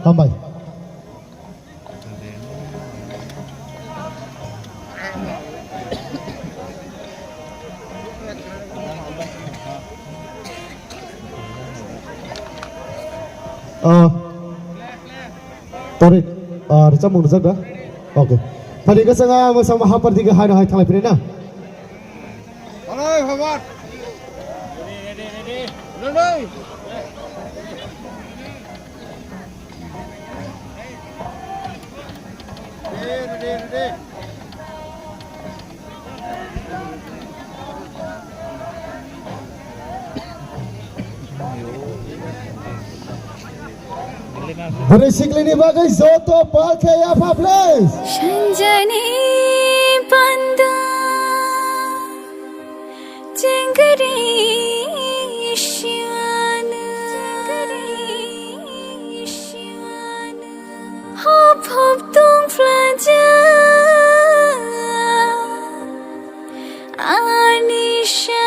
हामबाय Torik, recam mung recam dah. Oke. Tadi kesanga bersama hapar tiga hari hai thalai pire na. Alai, Hawat. Ready. Ready. Ready. Berisik ini bagai Zoto pakai apa please? Shanjani panda jengari shivana hop tung flaja anisha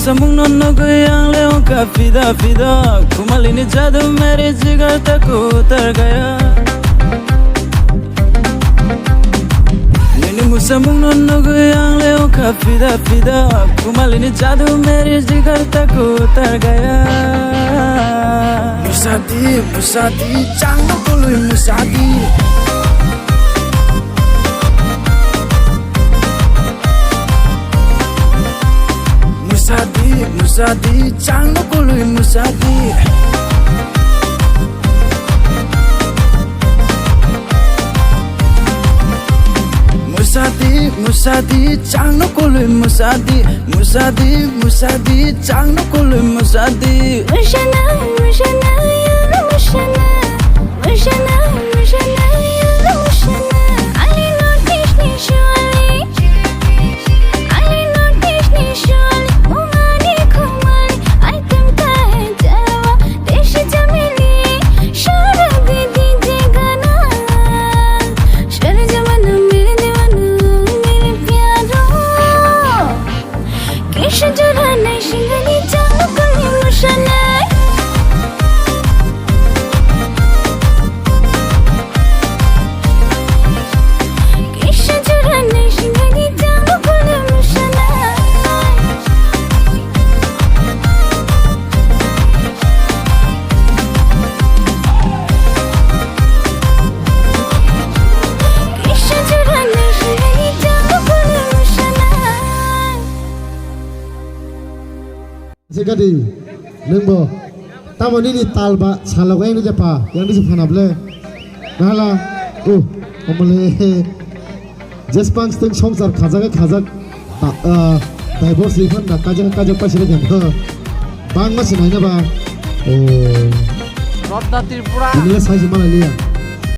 Sambung nono goyang leong ka fida Kumal ini jadul mere jigar takku tergaya Nini musambung nono goyang leong ka fida Kumal ini jadul mere jigar takku tergaya Musadi Jangan kului musadi Musadi, jangan kului musadi. Musadi, jangan kului musadi. Musadi, jangan kului musadi. Mushana, ya mushana, ya mushana. Ali notice ni shwali, Ali notice ni shwali. Sekali, nengbo, tamu ini talba salawai ini japa, yang di sebelah nable, nala, omole, जेसबां जों संसार खाजाक diverse Lifan ना काजक पासिरे गान बां मासि नायनाबा रद्दा त्रिपुरा इनले size मालाय लिया